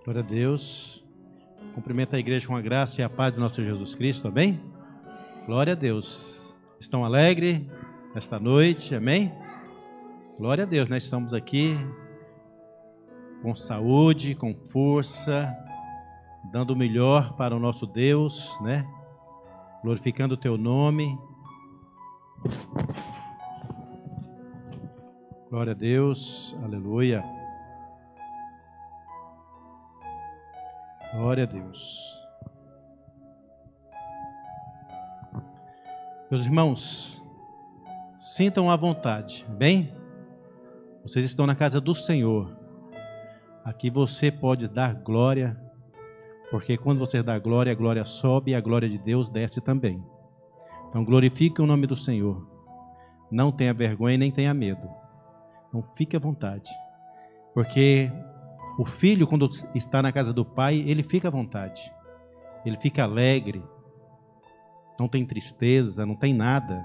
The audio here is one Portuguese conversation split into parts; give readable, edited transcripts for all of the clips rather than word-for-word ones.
Glória a Deus. Cumprimento a igreja com a graça e a paz do nosso Jesus Cristo, amém? Glória a Deus. Estão alegres esta noite, amém? Glória a Deus, nós estamos aqui com saúde, com força, dando o melhor para o nosso Deus, né? Glorificando o teu nome. Glória a Deus, aleluia. Glória a Deus. Meus irmãos, sintam à vontade, bem? Vocês estão na casa do Senhor. Aqui você pode dar glória, porque quando você dá glória, a glória sobe e a glória de Deus desce também. Então glorifique o nome do Senhor. Não tenha vergonha nem tenha medo. Então fique à vontade, porque o filho, quando está na casa do pai, ele fica à vontade, ele fica alegre, não tem tristeza, não tem nada,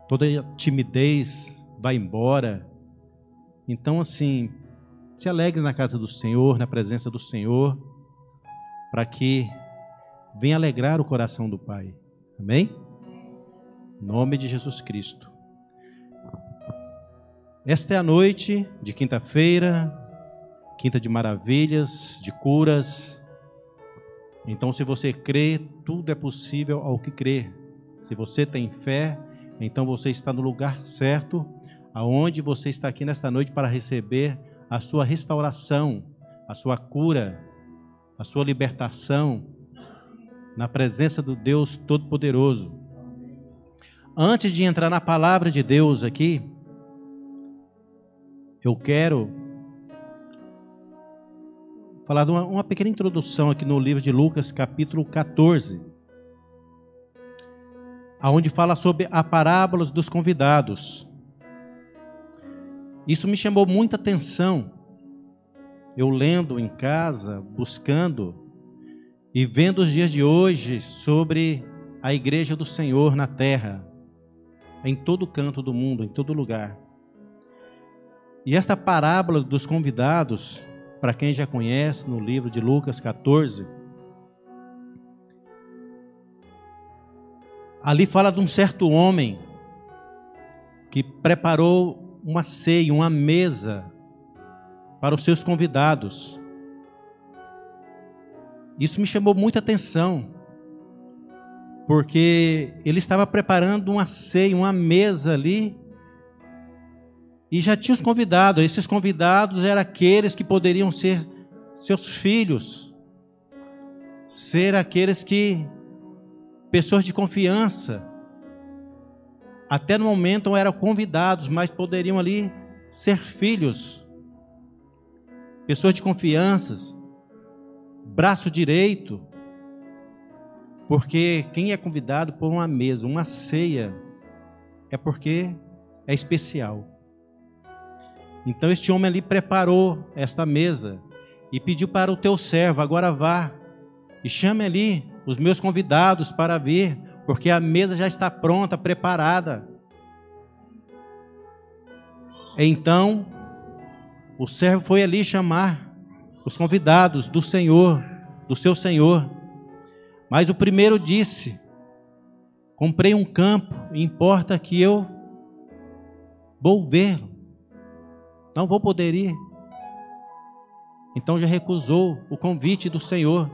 toda timidez vai embora. Então assim, se alegre na casa do Senhor, na presença do Senhor, para que venha alegrar o coração do Pai, amém? Em nome de Jesus Cristo. Esta é a noite de quinta-feira, quinta de maravilhas, de curas. Então, se você crê, tudo é possível ao que crê. Se você tem fé, então você está no lugar certo, aonde você está aqui nesta noite para receber a sua restauração, a sua cura, a sua libertação, na presença do Deus Todo-Poderoso. Antes de entrar na palavra de Deus aqui, eu quero falar de uma pequena introdução aqui no livro de Lucas, capítulo 14, onde fala sobre a parábola dos convidados. Isso me chamou muita atenção, eu lendo em casa, buscando e vendo os dias de hoje sobre a igreja do Senhor na terra, em todo canto do mundo, em todo lugar. E esta parábola dos convidados, para quem já conhece, no livro de Lucas 14, ali fala de um certo homem que preparou uma ceia, uma mesa para os seus convidados. Isso me chamou muita atenção, porque ele estava preparando uma ceia, uma mesa ali, e já tinha os convidados. Esses convidados eram aqueles que poderiam ser seus filhos, ser aqueles que, pessoas de confiança, até no momento eram convidados, mas poderiam ali ser filhos, pessoas de confiança, braço direito, porque quem é convidado por uma mesa, uma ceia, é porque é especial. Então este homem ali preparou esta mesa e pediu para o teu servo: agora vá e chame ali os meus convidados para vir, porque a mesa já está pronta, preparada. Então o servo foi ali chamar os convidados do Senhor, do seu Senhor. Mas o primeiro disse: comprei um campo, importa que eu vou vê-lo, não vou poder ir. Então já recusou o convite do Senhor.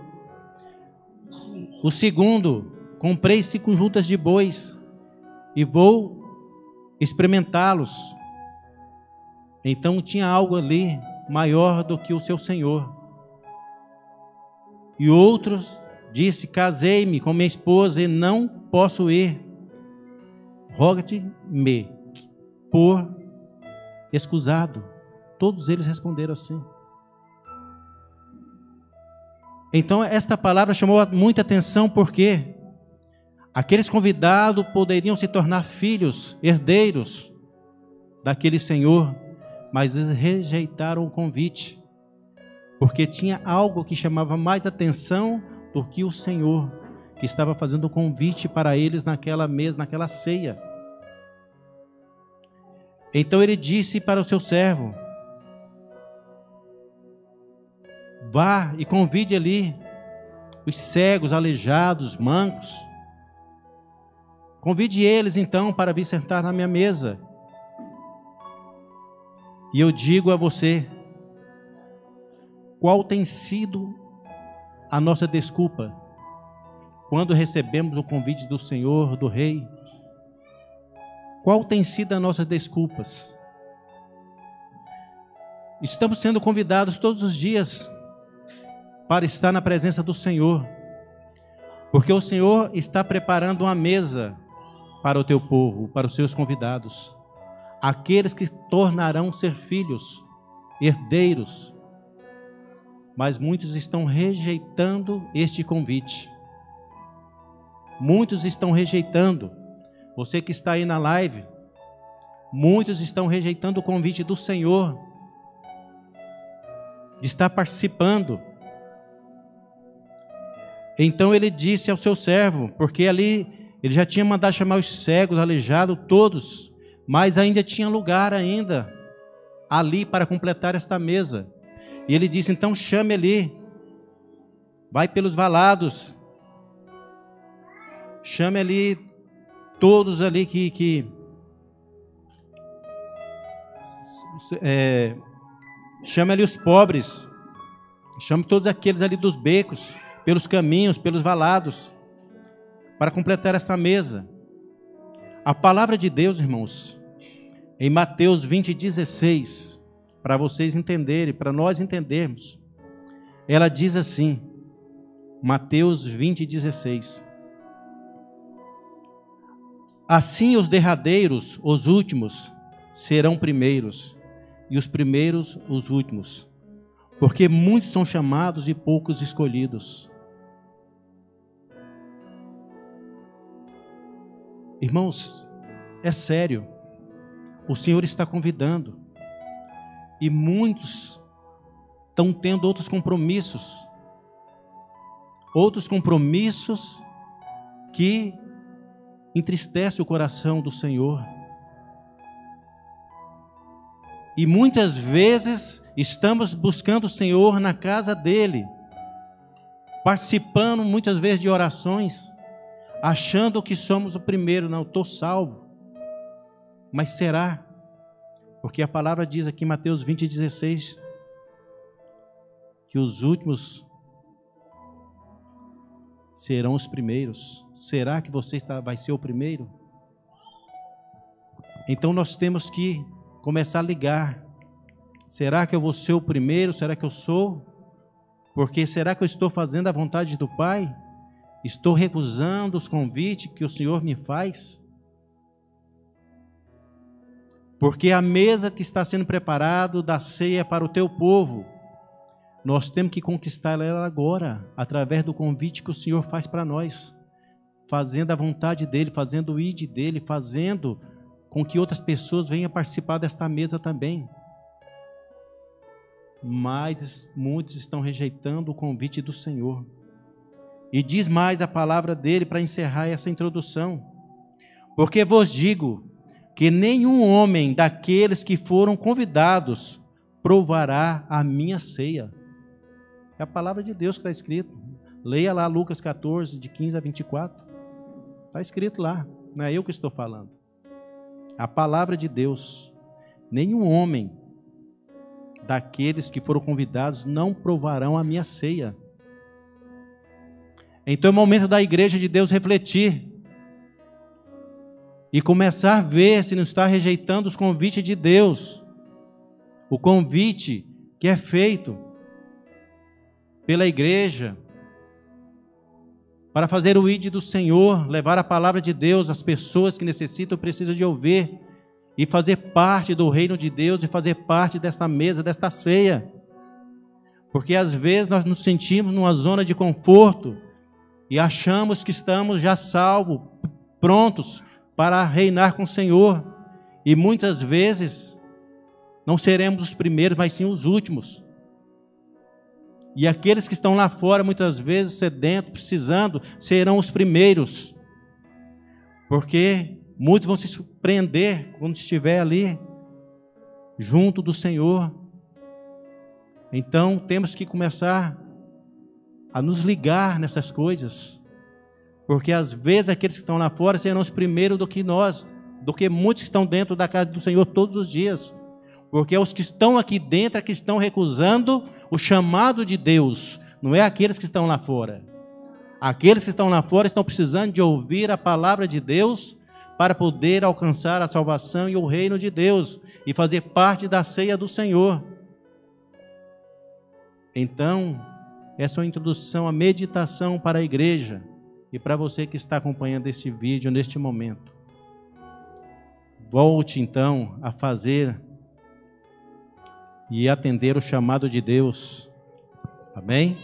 O segundo: comprei 5 juntas de bois e vou experimentá-los. Então tinha algo ali maior do que o seu Senhor. E outros disse: casei-me com minha esposa e não posso ir. Roga-te-me por escusado. Todos eles responderam assim. Então esta palavra chamou muita atenção, porque aqueles convidados poderiam se tornar filhos, herdeiros daquele Senhor, mas eles rejeitaram o convite, porque tinha algo que chamava mais atenção do que o Senhor, que estava fazendo o convite para eles naquela mesa, naquela ceia. Então ele disse para o seu servo: Vá e convide ali os cegos, aleijados, mancos. Convide eles então para vir sentar na minha mesa. E eu digo a você, qual tem sido a nossa desculpa quando recebemos o convite do Senhor, do Rei? Qual tem sido as nossas desculpas? Estamos sendo convidados todos os dias para estar na presença do Senhor, porque o Senhor está preparando uma mesa para o teu povo, para os seus convidados, aqueles que tornarão ser filhos, herdeiros, mas muitos estão rejeitando este convite. Muitos estão rejeitando. Você que está aí na live, muitos estão rejeitando o convite do Senhor, de estar participando. Então ele disse ao seu servo, porque ali ele já tinha mandado chamar os cegos, aleijados, todos, mas ainda tinha lugar ainda ali para completar esta mesa. E ele disse, então chame ali, vai pelos valados, chame ali todos ali chame ali os pobres, chame todos aqueles ali dos becos, pelos caminhos, pelos valados, para completar essa mesa. A palavra de Deus, irmãos, em Mateus 20:16, para vocês entenderem, para nós entendermos, ela diz assim, Mateus 20:16, assim os derradeiros, os últimos, serão primeiros, e os primeiros os últimos, porque muitos são chamados e poucos escolhidos. Irmãos, é sério, o Senhor está convidando, e muitos estão tendo outros compromissos que entristecem o coração do Senhor. E muitas vezes estamos buscando o Senhor na casa dele, participando muitas vezes de orações, achando que somos o primeiro. Não, estou salvo. Mas será? Porque a palavra diz aqui em Mateus 20:16 que os últimos serão os primeiros. Será que você vai ser o primeiro? Então nós temos que começar a ligar. Será que eu vou ser o primeiro? Será que eu sou? Porque será que eu estou fazendo a vontade do Pai? Estou recusando os convites que o Senhor me faz? Porque a mesa que está sendo preparada da ceia para o teu povo, nós temos que conquistar ela agora, através do convite que o Senhor faz para nós, fazendo a vontade dEle, fazendo o ide dEle, fazendo com que outras pessoas venham participar desta mesa também. Mas muitos estão rejeitando o convite do Senhor. E diz mais a palavra dele para encerrar essa introdução. Porque vos digo que nenhum homem daqueles que foram convidados provará a minha ceia. É a palavra de Deus que está escrito. Leia lá Lucas 14, de 15 a 24. Está escrito lá, não é eu que estou falando. A palavra de Deus. Nenhum homem daqueles que foram convidados não provarão a minha ceia. Então é o momento da igreja de Deus refletir e começar a ver se não está rejeitando os convites de Deus. O convite que é feito pela igreja para fazer o ide do Senhor, levar a palavra de Deus às pessoas que necessitam, precisam de ouvir, e fazer parte do reino de Deus, e fazer parte dessa mesa, desta ceia. Porque às vezes nós nos sentimos numa zona de conforto, e achamos que estamos já salvos, prontos para reinar com o Senhor. E muitas vezes não seremos os primeiros, mas sim os últimos. E aqueles que estão lá fora, muitas vezes sedentos, precisando, serão os primeiros. Porque muitos vão se surpreender quando estiver ali, junto do Senhor. Então temos que começar a nos ligar nessas coisas, porque às vezes aqueles que estão lá fora serão os primeiros do que nós, do que muitos que estão dentro da casa do Senhor todos os dias, porque os que estão aqui dentro é que estão recusando o chamado de Deus, não é aqueles que estão lá fora. Aqueles que estão lá fora estão precisando de ouvir a palavra de Deus para poder alcançar a salvação e o reino de Deus e fazer parte da ceia do Senhor. Então, essa é uma introdução à meditação para a igreja e para você que está acompanhando esse vídeo neste momento. Volte então a fazer e atender o chamado de Deus. Amém?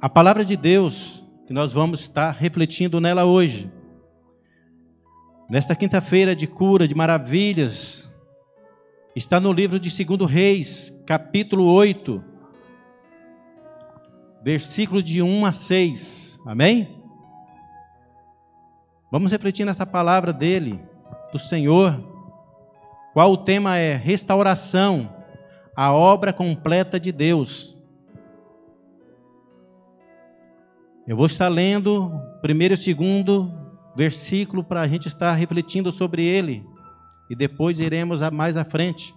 A palavra de Deus, que nós vamos estar refletindo nela hoje, nesta quinta-feira de cura, de maravilhas, está no livro de 2 Reis, capítulo 8, versículo de 1 a 6. Amém? Vamos refletir nessa palavra dele, do Senhor. Qual o tema é? Restauração, a obra completa de Deus. Eu vou estar lendo o primeiro e o segundo versículo para a gente estar refletindo sobre ele. E depois iremos mais à frente.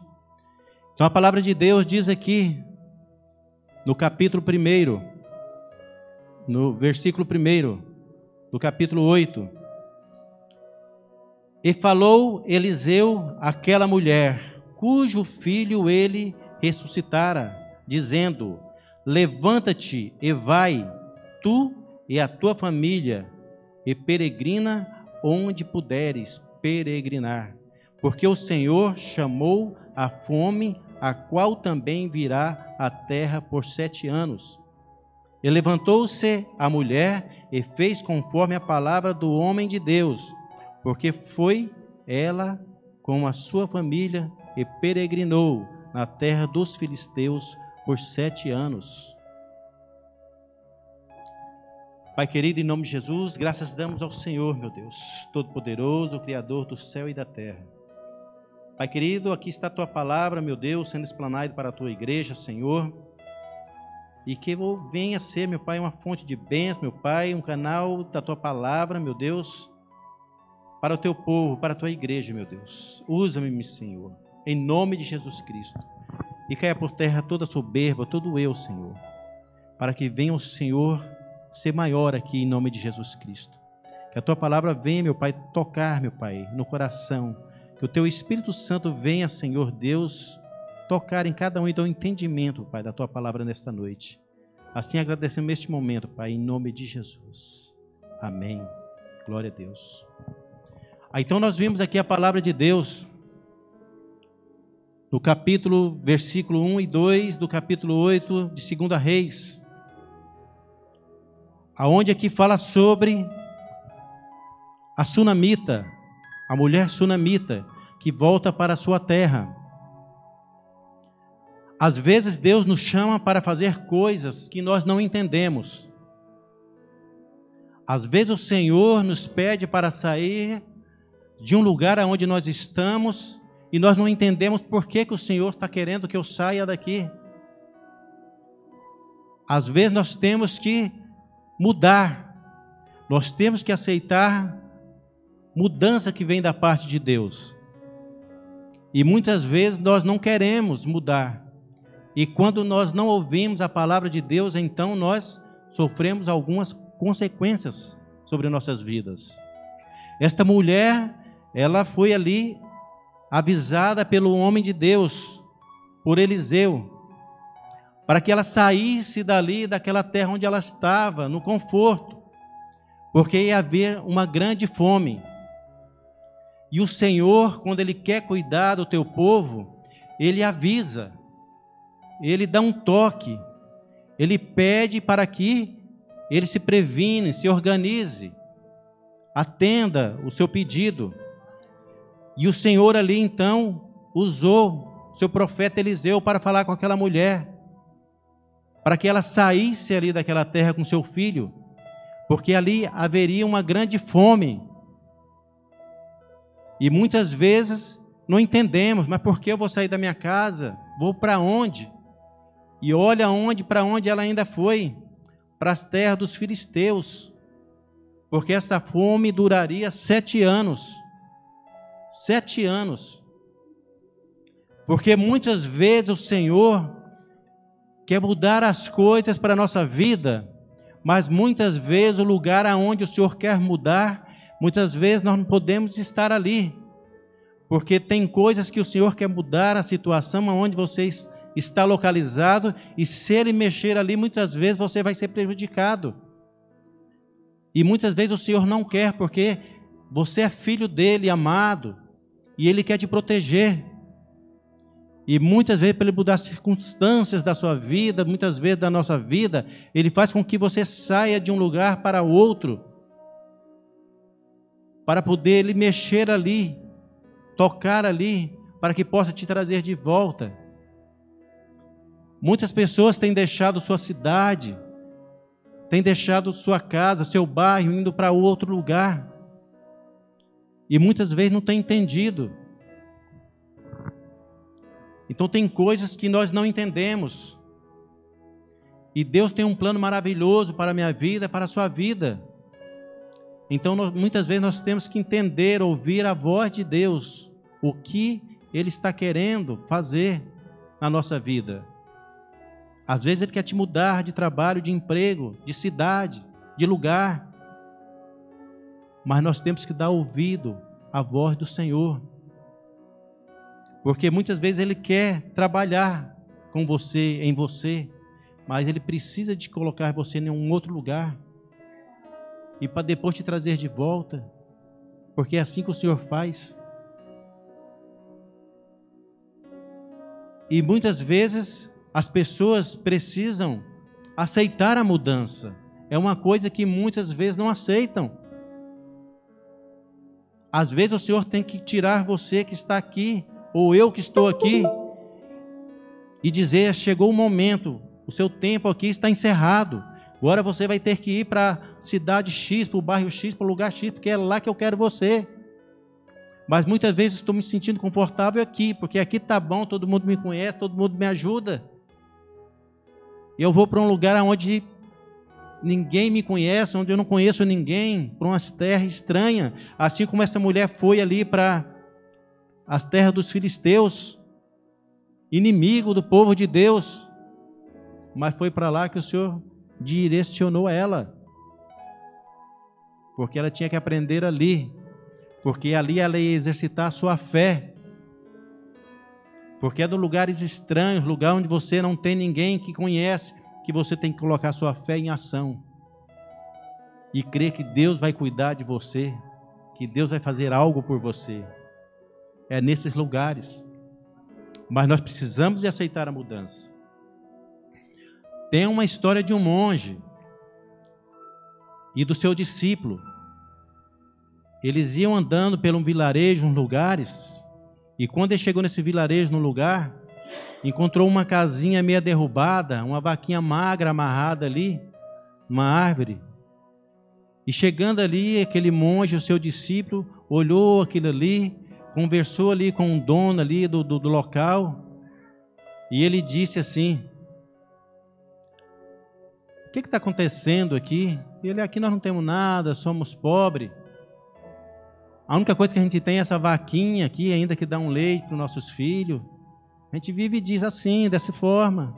Então a palavra de Deus diz aqui, no capítulo 1, no versículo 1, do capítulo 8. E falou Eliseu àquela mulher, cujo filho ele ressuscitara, dizendo, levanta-te e vai, tu e a tua família, e peregrina onde puderes peregrinar, porque o Senhor chamou a fome, a qual também virá à terra por 7 anos. E levantou-se a mulher e fez conforme a palavra do homem de Deus, porque foi ela com a sua família e peregrinou na terra dos filisteus por 7 anos. Pai querido, em nome de Jesus, graças damos ao Senhor, meu Deus, Todo-Poderoso, Criador do céu e da terra. Pai querido, aqui está a Tua palavra, meu Deus, sendo explanada para a Tua igreja, Senhor, e que venha ser, meu Pai, uma fonte de bênção, meu Pai, um canal da Tua palavra, meu Deus, para o Teu povo, para a Tua igreja, meu Deus. Usa-me, Senhor, em nome de Jesus Cristo, e caia por terra toda soberba, todo eu, Senhor, para que venha o Senhor ser maior aqui em nome de Jesus Cristo. Que a Tua palavra venha, meu Pai, tocar, meu Pai, no coração. Que o Teu Espírito Santo venha, Senhor Deus, tocar em cada um e dar um entendimento, Pai, da Tua palavra nesta noite. Assim agradecemos este momento, Pai, em nome de Jesus. Amém. Glória a Deus. Então nós vimos aqui a palavra de Deus, no capítulo, versículo 1 e 2 do capítulo 8 de 2 Reis, aonde aqui fala sobre a sunamita, a mulher sunamita, que volta para a sua terra. Às vezes Deus nos chama para fazer coisas que nós não entendemos. Às vezes o Senhor nos pede para sair de um lugar onde nós estamos e nós não entendemos por que o Senhor está querendo que eu saia daqui. Às vezes nós temos que mudar, nós temos que aceitar mudança que vem da parte de Deus. E muitas vezes nós não queremos mudar. E quando nós não ouvimos a palavra de Deus, então nós sofremos algumas consequências sobre nossas vidas. Esta mulher, ela foi ali avisada pelo homem de Deus, por Eliseu, para que ela saísse dali, daquela terra onde ela estava, no conforto, porque ia haver uma grande fome. E o Senhor, quando Ele quer cuidar do teu povo, Ele avisa, Ele dá um toque, Ele pede para que ele se previne, se organize, atenda o seu pedido. E o Senhor ali então usou seu profeta Eliseu para falar com aquela mulher, para que ela saísse ali daquela terra com seu filho, porque ali haveria uma grande fome. E muitas vezes não entendemos, mas por que eu vou sair da minha casa? Vou para onde? E olha para onde ela ainda foi, para as terras dos filisteus, porque essa fome duraria 7 anos. 7 anos. Porque muitas vezes o Senhor quer mudar as coisas para a nossa vida, mas muitas vezes o lugar aonde o Senhor quer mudar, muitas vezes nós não podemos estar ali, porque tem coisas que o Senhor quer mudar a situação aonde você está localizado, e se Ele mexer ali, muitas vezes você vai ser prejudicado. E muitas vezes o Senhor não quer, porque você é filho dEle, amado, e Ele quer te proteger. E muitas vezes, para Ele mudar as circunstâncias da sua vida, muitas vezes da nossa vida, Ele faz com que você saia de um lugar para outro, para poder Ele mexer ali, tocar ali, para que possa te trazer de volta. Muitas pessoas têm deixado sua cidade, têm deixado sua casa, seu bairro, indo para outro lugar, e muitas vezes não têm entendido. Então tem coisas que nós não entendemos, e Deus tem um plano maravilhoso para a minha vida, para a sua vida. Então muitas vezes nós temos que entender, ouvir a voz de Deus, o que Ele está querendo fazer na nossa vida. Às vezes Ele quer te mudar de trabalho, de emprego, de cidade, de lugar, mas nós temos que dar ouvido à voz do Senhor, porque muitas vezes Ele quer trabalhar com você, em você, mas Ele precisa de colocar você em um outro lugar, e para depois te trazer de volta, porque é assim que o Senhor faz. E muitas vezes as pessoas precisam aceitar a mudança. É uma coisa que muitas vezes não aceitam. Às vezes o Senhor tem que tirar você que está aqui, ou eu que estou aqui, e dizer: chegou o momento, o seu tempo aqui está encerrado. Agora você vai ter que ir para a cidade X, para o bairro X, para o lugar X, porque é lá que eu quero você. Mas muitas vezes estou me sentindo confortável aqui, porque aqui está bom, todo mundo me conhece, todo mundo me ajuda. E eu vou para um lugar onde ninguém me conhece, onde eu não conheço ninguém, para umas terras estranhas, assim como essa mulher foi ali para as terras dos filisteus, inimigo do povo de Deus, mas foi para lá que o Senhor direcionou ela, porque ela tinha que aprender ali, porque ali ela ia exercitar a sua fé, porque é de lugares estranhos, lugar onde você não tem ninguém que conhece, que você tem que colocar sua fé em ação, e crer que Deus vai cuidar de você, que Deus vai fazer algo por você. É nesses lugares, mas nós precisamos de aceitar a mudança. Tem uma história de um monge e do seu discípulo. Eles iam andando pelo vilarejo, uns lugares, e quando ele chegou nesse vilarejo, num lugar, encontrou uma casinha meia derrubada, uma vaquinha magra amarrada ali, uma árvore. E chegando ali, aquele monge, o seu discípulo, olhou aquilo ali, conversou ali com o dono ali do local, e ele disse assim: o que está acontecendo aqui? Ele: aqui nós não temos nada, somos pobres. A única coisa que a gente tem é essa vaquinha aqui, ainda que dá um leite para os nossos filhos. A gente vive e diz assim, dessa forma.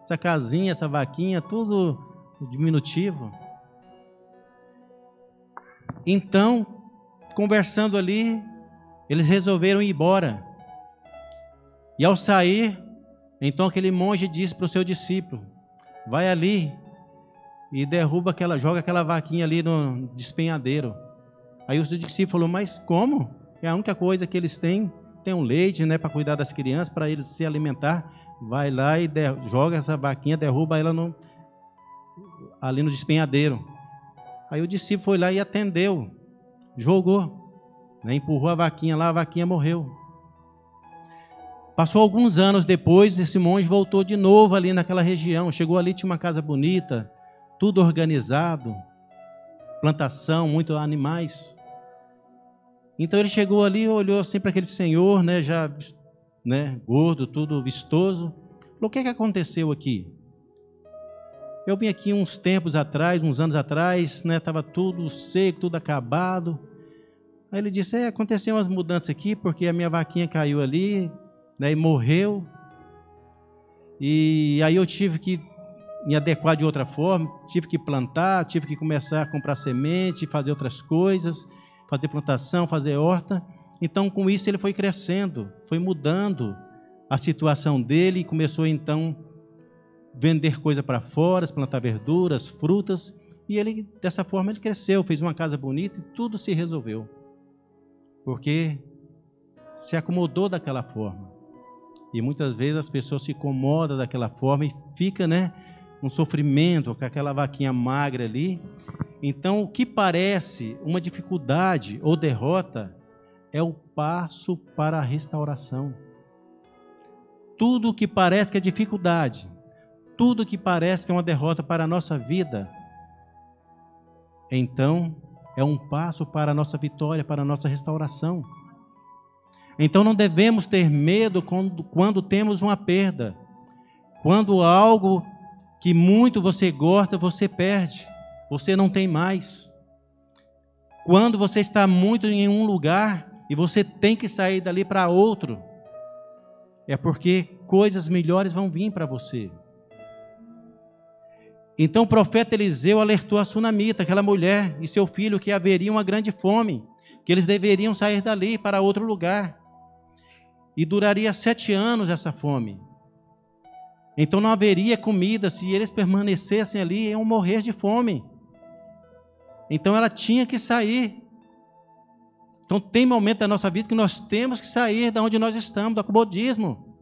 Essa casinha, essa vaquinha, tudo diminutivo. Então, conversando ali, eles resolveram ir embora. E ao sair, então aquele monge disse para o seu discípulo: vai ali e joga aquela vaquinha ali no despenhadeiro. Aí o seu discípulo falou: mas como? É a única coisa que eles têm, tem um leite, né, para cuidar das crianças, para eles se alimentar. Vai lá e joga essa vaquinha, derruba ela ali no despenhadeiro. Aí o discípulo foi lá e atendeu, jogou, né, empurrou a vaquinha lá, a vaquinha morreu. Passou alguns anos depois, esse monge voltou de novo ali naquela região. Chegou ali, tinha uma casa bonita, tudo organizado, plantação, muitos animais. Então ele chegou ali, olhou assim para aquele senhor, né, já, né, gordo, tudo vistoso. Falou: o que aconteceu aqui? Eu vim aqui uns tempos atrás, uns anos atrás, né, estava tudo seco, tudo acabado. Aí ele disse: aconteceu umas mudanças aqui, porque a minha vaquinha caiu ali, né, e morreu. E aí eu tive que me adequar de outra forma, tive que plantar, tive que começar a comprar semente, fazer outras coisas, fazer plantação, fazer horta. Então, com isso, ele foi crescendo, foi mudando a situação dele e começou, então, vender coisa para fora, plantar verduras, frutas. E ele, dessa forma, ele cresceu, fez uma casa bonita e tudo se resolveu. Porque se acomodou daquela forma. E muitas vezes as pessoas se incomodam daquela forma e fica, né, um sofrimento com aquela vaquinha magra ali. Então, o que parece uma dificuldade ou derrota é o passo para a restauração. Tudo que parece que é dificuldade, tudo que parece que é uma derrota para a nossa vida, então é um passo para a nossa vitória, para a nossa restauração. Então não devemos ter medo quando temos uma perda. Quando algo que muito você gosta, você perde. Você não tem mais. Quando você está muito em um lugar e você tem que sair dali para outro, é porque coisas melhores vão vir para você. Então o profeta Eliseu alertou a sunamita, aquela mulher e seu filho, que haveria uma grande fome, que eles deveriam sair dali para outro lugar. E duraria 7 anos essa fome. Então não haveria comida, se eles permanecessem ali, iam morrer de fome. Então ela tinha que sair. Então tem momento da nossa vida que nós temos que sair da onde nós estamos, do acomodismo.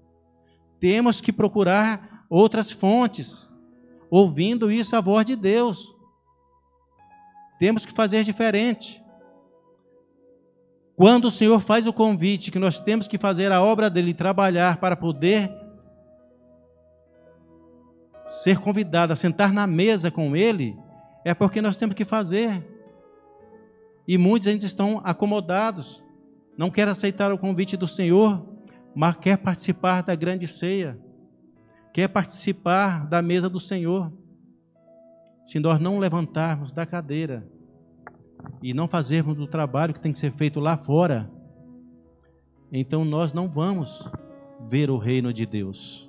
Temos que procurar outras fontes, ouvindo isso a voz de Deus. Temos que fazer diferente. Quando o Senhor faz o convite que nós temos que fazer a obra dele, trabalhar para poder ser convidado a sentar na mesa com ele, é porque nós temos que fazer. E muitos ainda estão acomodados, não querem aceitar o convite do Senhor, mas quer participar da grande ceia, quer participar da mesa do Senhor. Se nós não levantarmos da cadeira e não fazermos o trabalho que tem que ser feito lá fora, então nós não vamos ver o reino de Deus.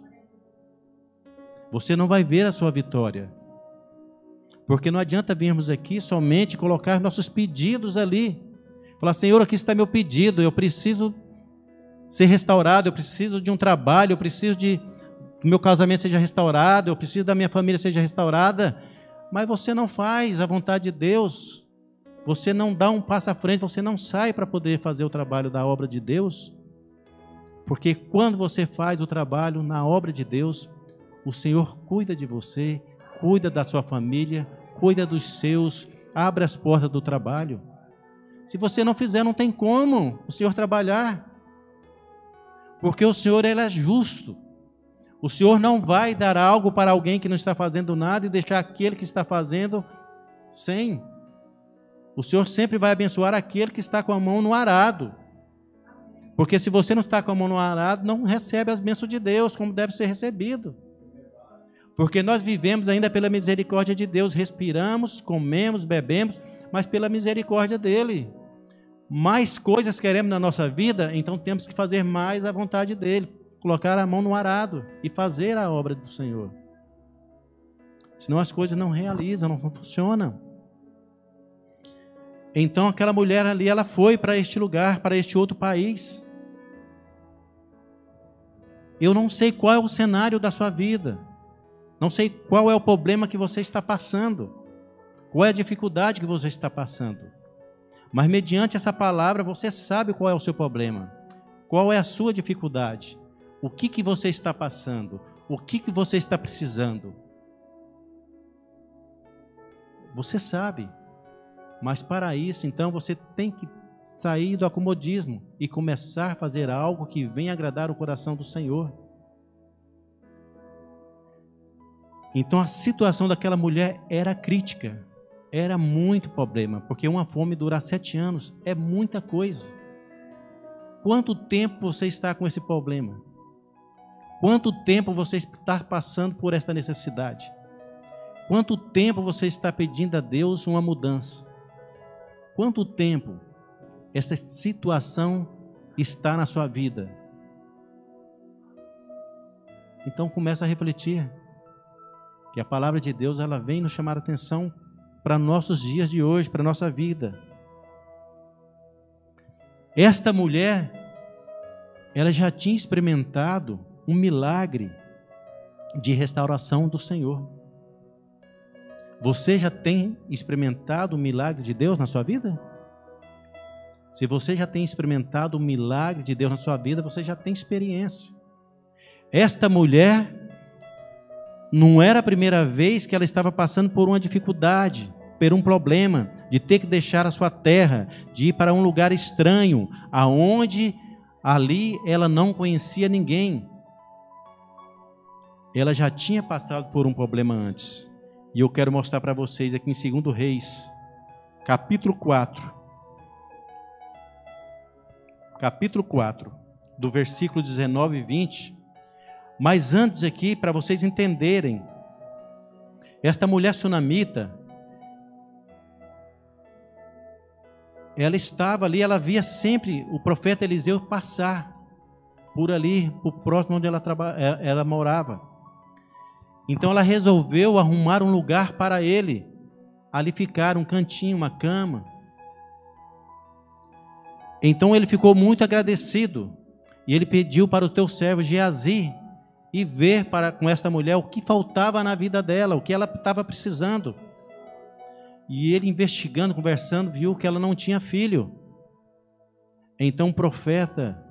Você não vai ver a sua vitória. Porque não adianta virmos aqui somente colocar nossos pedidos ali. Falar: Senhor, aqui está meu pedido, eu preciso ser restaurado, eu preciso de um trabalho, eu preciso que o meu casamento seja restaurado, eu preciso da minha família seja restaurada. Mas você não faz a vontade de Deus. Você não dá um passo à frente, você não sai para poder fazer o trabalho da obra de Deus. Porque quando você faz o trabalho na obra de Deus, o Senhor cuida de você, cuida da sua família, cuida dos seus, abre as portas do trabalho. Se você não fizer, não tem como o Senhor trabalhar. Porque o Senhor, ele é justo. O Senhor não vai dar algo para alguém que não está fazendo nada e deixar aquele que está fazendo sem. O Senhor sempre vai abençoar aquele que está com a mão no arado. Porque se você não está com a mão no arado, não recebe as bênçãos de Deus como deve ser recebido. Porque nós vivemos ainda pela misericórdia de Deus, respiramos, comemos, bebemos, mas pela misericórdia dEle. Mais coisas queremos na nossa vida, então temos que fazer mais a vontade dEle, colocar a mão no arado e fazer a obra do Senhor. Senão as coisas não realizam, não funcionam. Então aquela mulher ali, ela foi para este lugar, para este outro país. Eu não sei qual é o cenário da sua vida. Não sei qual é o problema que você está passando, qual é a dificuldade que você está passando. Mas mediante essa palavra, você sabe qual é o seu problema, qual é a sua dificuldade, o que você está passando, o que você está precisando. Você sabe, mas para isso, então, você tem que sair do acomodismo e começar a fazer algo que venha agradar o coração do Senhor. Então a situação daquela mulher era crítica, era muito problema, porque uma fome durar 7 anos é muita coisa. Quanto tempo você está com esse problema? Quanto tempo você está passando por esta necessidade? Quanto tempo você está pedindo a Deus uma mudança? Quanto tempo essa situação está na sua vida? Então começa a refletir, que a palavra de Deus ela vem nos chamar a atenção para nossos dias de hoje, para a nossa vida. Esta mulher, ela já tinha experimentado um milagre de restauração do Senhor. Você já tem experimentado o milagre de Deus na sua vida? Se você já tem experimentado o milagre de Deus na sua vida, você já tem experiência. Esta mulher, não era a primeira vez que ela estava passando por uma dificuldade, por um problema, de ter que deixar a sua terra, de ir para um lugar estranho, aonde ali ela não conhecia ninguém. Ela já tinha passado por um problema antes. E eu quero mostrar para vocês aqui em 2 Reis, capítulo 4. Capítulo 4, do versículo 19 e 20. Mas antes aqui, para vocês entenderem, esta mulher sunamita, ela estava ali, ela via sempre o profeta Eliseu passar por ali, por próximo onde ela morava. Então ela resolveu arrumar um lugar para ele, ali ficar, um cantinho, uma cama. Então ele ficou muito agradecido, e ele pediu para o teu servo Geazi ir ver com esta mulher o que faltava na vida dela, o que ela estava precisando. E ele, investigando, conversando, viu que ela não tinha filho. Então o profeta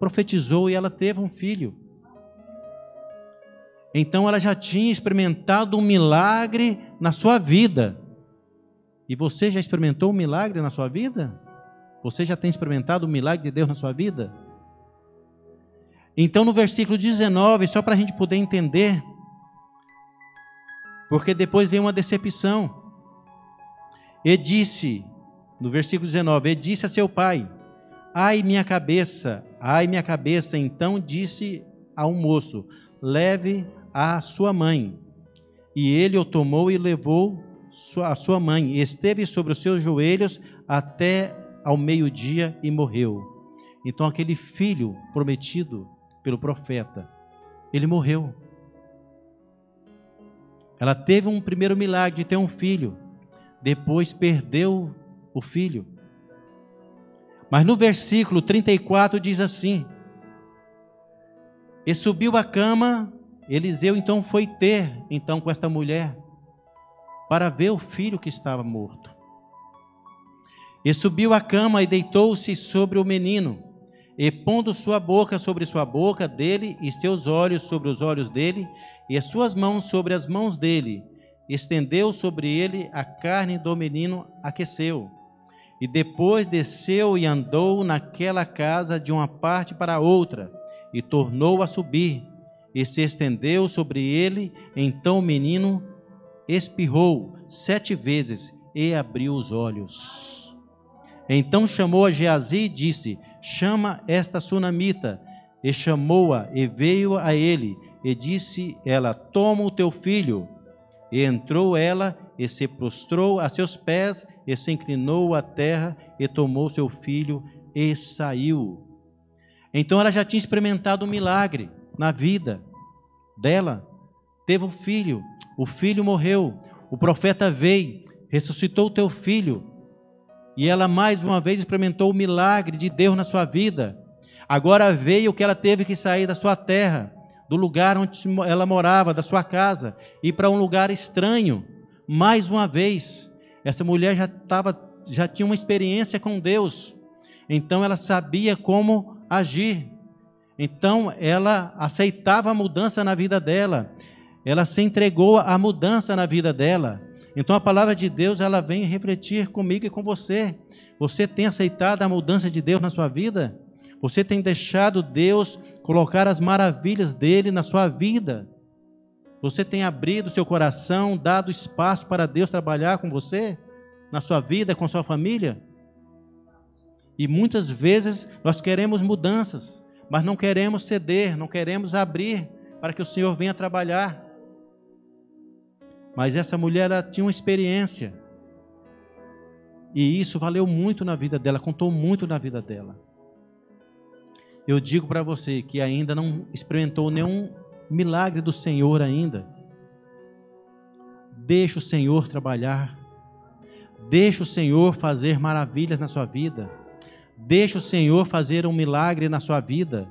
profetizou e ela teve um filho. Então ela já tinha experimentado um milagre na sua vida. E você já experimentou um milagre na sua vida? Você já tem experimentado o milagre de Deus na sua vida? Então no versículo 19, só para a gente poder entender, porque depois vem uma decepção. E disse, no versículo 19, e disse a seu pai, ai minha cabeça, então disse ao moço, leve a sua mãe. E ele o tomou e levou a sua mãe, e esteve sobre os seus joelhos até ao meio-dia e morreu. Então aquele filho prometido pelo profeta, ele morreu. Ela teve um primeiro milagre de ter um filho, depois perdeu o filho. Mas no versículo 34 diz assim, e subiu a cama, Eliseu então foi ter então com esta mulher, para ver o filho que estava morto. E subiu a cama e deitou-se sobre o menino, e pondo sua boca sobre sua boca dele, e seus olhos sobre os olhos dele, e as suas mãos sobre as mãos dele, estendeu sobre ele a carne do menino, aqueceu. E depois desceu e andou naquela casa de uma parte para outra, e tornou a subir, e se estendeu sobre ele. Então o menino espirrou 7 vezes e abriu os olhos. Então chamou a Geazi e disse, chama esta sunamita. E chamou-a e veio a ele, e disse ela, toma o teu filho. E entrou ela e se prostrou a seus pés, e se inclinou à terra, e tomou seu filho e saiu. Então ela já tinha experimentado um milagre na vida dela. Teve um filho, o filho morreu, o profeta veio, ressuscitou o teu filho, e ela mais uma vez experimentou o milagre de Deus na sua vida. Agora veio que ela teve que sair da sua terra, do lugar onde ela morava, da sua casa, ir para um lugar estranho. Mais uma vez, essa mulher já tinha uma experiência com Deus, então ela sabia como agir. Então ela aceitava a mudança na vida dela, ela se entregou à mudança na vida dela. Então a palavra de Deus, ela vem refletir comigo e com você. Você tem aceitado a mudança de Deus na sua vida? Você tem deixado Deus colocar as maravilhas dele na sua vida? Você tem abrido seu coração, dado espaço para Deus trabalhar com você, na sua vida, com a sua família? E muitas vezes nós queremos mudanças, mas não queremos ceder, não queremos abrir para que o Senhor venha trabalhar. Mas essa mulher, ela tinha uma experiência. E isso valeu muito na vida dela, contou muito na vida dela. Eu digo para você que ainda não experimentou nenhum milagre do Senhor ainda. Deixa o Senhor trabalhar. Deixa o Senhor fazer maravilhas na sua vida. Deixa o Senhor fazer um milagre na sua vida,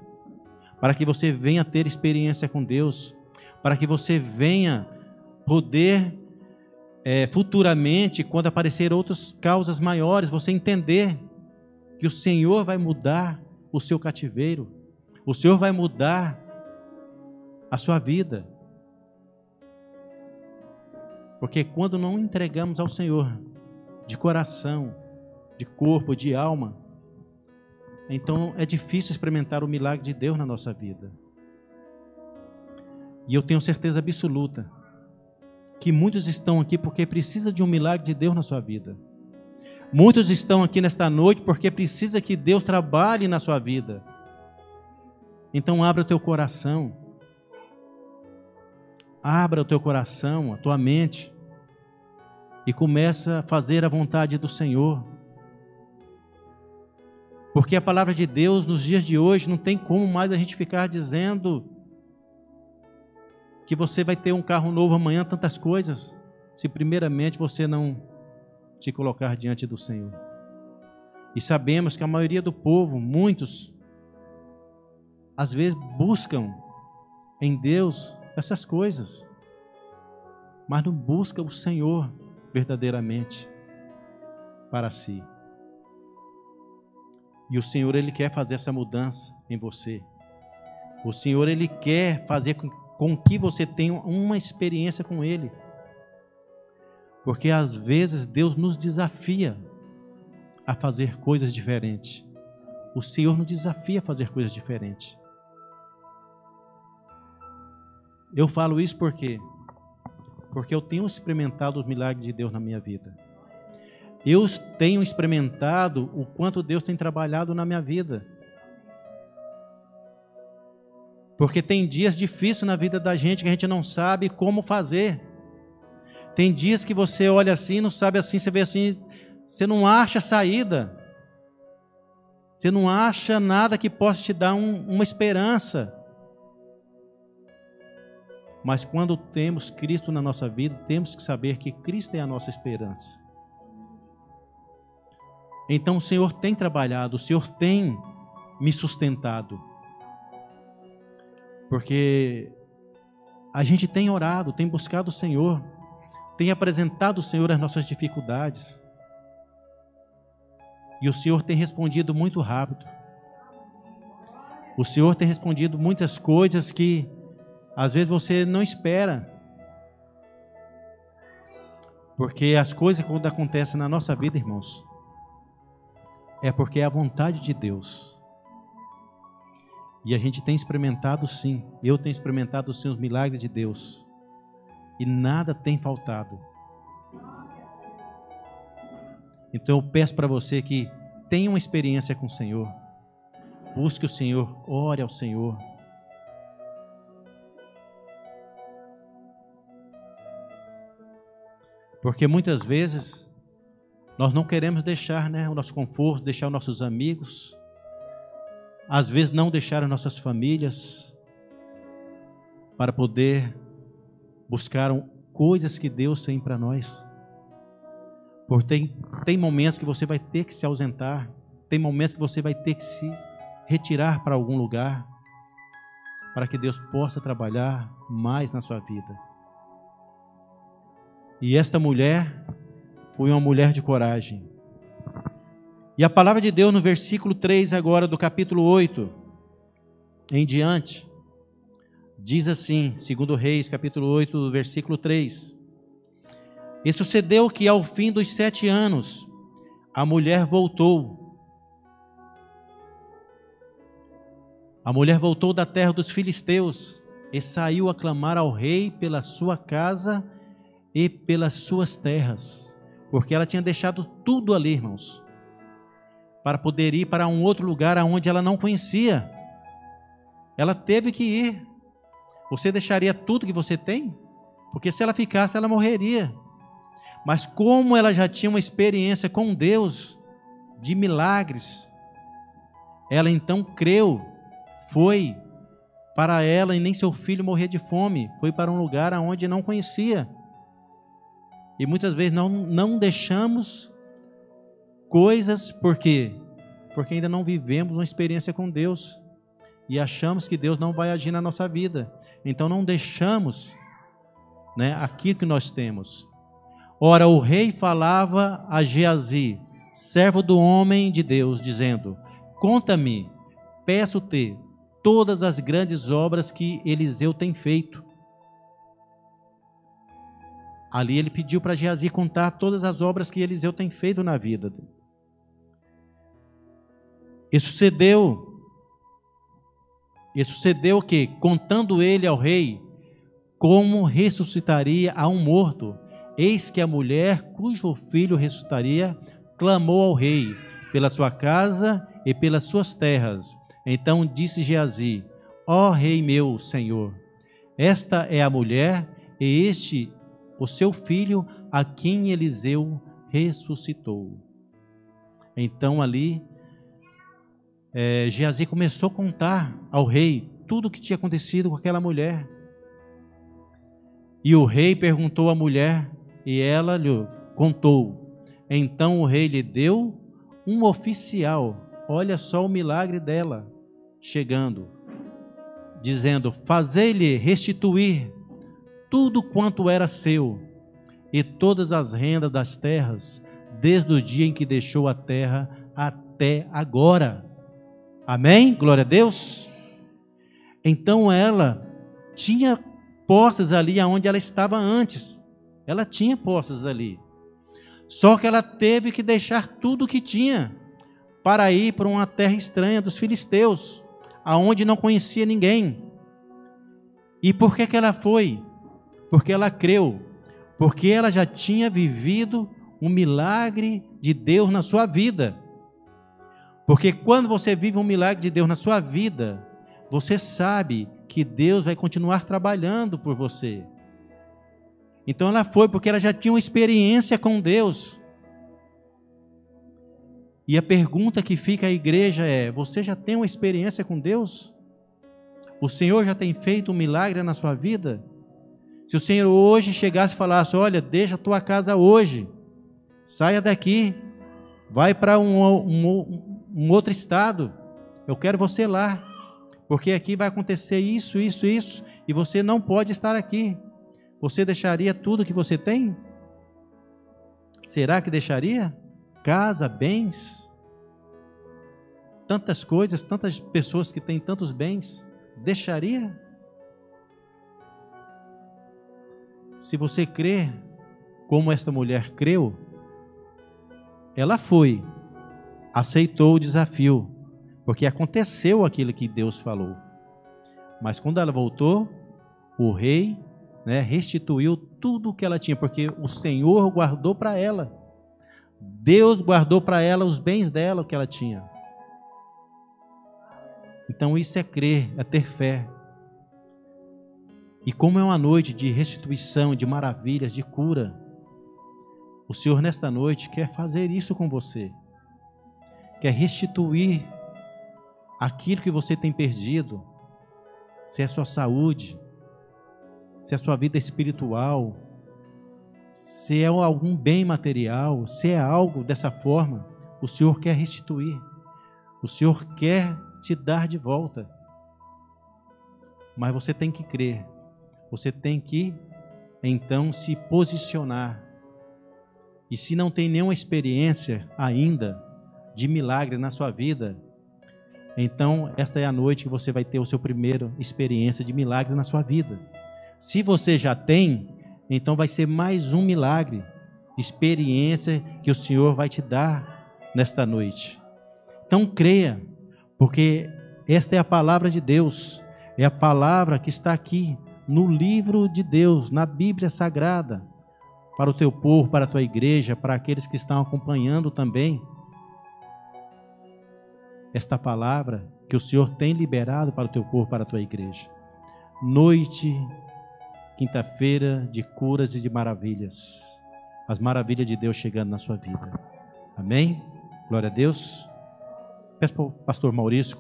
para que você venha ter experiência com Deus, para que você venha poder futuramente, quando aparecer outras causas maiores, você entender que o Senhor vai mudar o seu cativeiro, o Senhor vai mudar a sua vida. Porque quando não entregamos ao Senhor de coração, de corpo, de alma, então é difícil experimentar o milagre de Deus na nossa vida. E eu tenho certeza absoluta que muitos estão aqui porque precisa de um milagre de Deus na sua vida. Muitos estão aqui nesta noite porque precisa que Deus trabalhe na sua vida. Então abra o teu coração. Abra o teu coração, a tua mente, e começa a fazer a vontade do Senhor. Porque a palavra de Deus nos dias de hoje não tem como mais a gente ficar dizendo que você vai ter um carro novo amanhã, tantas coisas, se primeiramente você não se colocar diante do Senhor. E sabemos que a maioria do povo, muitos, às vezes buscam em Deus essas coisas, mas não busca o Senhor verdadeiramente para si. E o Senhor, Ele quer fazer essa mudança em você. O Senhor, Ele quer fazer com que você tenha uma experiência com Ele. Porque às vezes Deus nos desafia a fazer coisas diferentes. O Senhor nos desafia a fazer coisas diferentes. Eu falo isso por quê? Porque eu tenho experimentado os milagres de Deus na minha vida. Eu tenho experimentado o quanto Deus tem trabalhado na minha vida. Porque tem dias difíceis na vida da gente que a gente não sabe como fazer. Tem dias que você olha assim, não sabe assim, você vê assim, você não acha saída. Você não acha nada que possa te dar uma esperança. Mas quando temos Cristo na nossa vida, temos que saber que Cristo é a nossa esperança. Então o Senhor tem trabalhado, o Senhor tem me sustentado. Porque a gente tem orado, tem buscado o Senhor, tem apresentado ao Senhor as nossas dificuldades. E o Senhor tem respondido muito rápido. O Senhor tem respondido muitas coisas que às vezes você não espera. Porque as coisas quando acontecem na nossa vida, irmãos, é porque é a vontade de Deus. E a gente tem experimentado sim, eu tenho experimentado sim os milagres de Deus. E nada tem faltado. Então eu peço para você que tenha uma experiência com o Senhor. Busque o Senhor, ore ao Senhor. Porque muitas vezes nós não queremos deixar, o nosso conforto, deixar os nossos amigos, às vezes não deixar as nossas famílias, para poder buscar coisas que Deus tem para nós. Porque tem momentos que você vai ter que se ausentar, tem momentos que você vai ter que se retirar para algum lugar, para que Deus possa trabalhar mais na sua vida. E esta mulher foi uma mulher de coragem. E a palavra de Deus no versículo 3 agora do capítulo 8 em diante, diz assim, 2 Reis, capítulo 8, versículo 3. E sucedeu que ao fim dos 7 anos, a mulher voltou. A mulher voltou da terra dos filisteus e saiu a clamar ao rei pela sua casa e pelas suas terras, porque ela tinha deixado tudo ali, irmãos. para poder ir para um outro lugar aonde ela não conhecia. Ela teve que ir. Você deixaria tudo que você tem? Porque se ela ficasse, ela morreria. Mas como ela já tinha uma experiência com Deus, de milagres, ela então creu, foi para ela e nem seu filho morrer de fome, foi para um lugar aonde não conhecia. E muitas vezes não deixamos coisas, por quê? Porque ainda não vivemos uma experiência com Deus e achamos que Deus não vai agir na nossa vida. Então não deixamos, aquilo que nós temos. Ora, o rei falava a Geazi, servo do homem de Deus, dizendo: conta-me, peço-te, todas as grandes obras que Eliseu tem feito. Ali ele pediu para Geazi contar todas as obras que Eliseu tem feito na vida. E sucedeu que, contando ele ao rei como ressuscitaria a um morto, eis que a mulher cujo filho ressuscitaria clamou ao rei pela sua casa e pelas suas terras. Então disse Geazi: ó rei meu senhor, esta é a mulher e este o seu filho a quem Eliseu ressuscitou. Então ali Geazi começou a contar ao rei tudo o que tinha acontecido com aquela mulher. E o rei perguntou à mulher e ela lhe contou. Então o rei lhe deu um oficial. Olha só o milagre dela chegando, dizendo: fazei-lhe restituir tudo quanto era seu e todas as rendas das terras, desde o dia em que deixou a terra até agora. Amém? Glória a Deus. Então ela tinha posses ali onde ela estava antes. Ela tinha posses ali. Só que ela teve que deixar tudo o que tinha para ir para uma terra estranha dos filisteus, aonde não conhecia ninguém. E por que ela foi? Porque ela creu. Porque ela já tinha vivido um milagre de Deus na sua vida. Porque quando você vive um milagre de Deus na sua vida, você sabe que Deus vai continuar trabalhando por você. Então ela foi porque ela já tinha uma experiência com Deus. E a pergunta que fica à igreja é: você já tem uma experiência com Deus? O Senhor já tem feito um milagre na sua vida? Se o Senhor hoje chegasse e falasse: olha, deixa a tua casa hoje, saia daqui, vai para um outro estado, eu quero você lá, porque aqui vai acontecer isso, isso, isso, e você não pode estar aqui. Você deixaria tudo que você tem? Será que deixaria? Casa, bens, tantas coisas, tantas pessoas que têm tantos bens, deixaria? Se você crê como esta mulher creu, ela foi, aceitou o desafio, porque aconteceu aquilo que Deus falou. Mas quando ela voltou, o rei restituiu tudo o que ela tinha, porque o Senhor guardou para ela. Deus guardou para ela os bens dela, o que ela tinha. Então isso é crer, é ter fé. E como é uma noite de restituição, de maravilhas, de cura, o Senhor nesta noite quer fazer isso com você. Quer restituir aquilo que você tem perdido, se é a sua saúde, se é a sua vida espiritual, se é algum bem material, se é algo dessa forma, o Senhor quer restituir, o Senhor quer te dar de volta. Mas você tem que crer, você tem que então se posicionar. E se não tem nenhuma experiência ainda de milagre na sua vida, então esta é a noite que você vai ter o seu primeiro experiência de milagre na sua vida. Se você já tem, então vai ser mais um milagre, experiência que o Senhor vai te dar nesta noite. Então creia, porque esta é a palavra de Deus, é a palavra que está aqui no livro de Deus, na Bíblia Sagrada, para o teu povo, para a tua igreja, para aqueles que estão acompanhando também. esta palavra que o Senhor tem liberado para o teu povo, para a tua igreja. Noite, quinta-feira, de curas e de maravilhas. As maravilhas de Deus chegando na sua vida. Amém? Glória a Deus. Peço para o pastor Maurício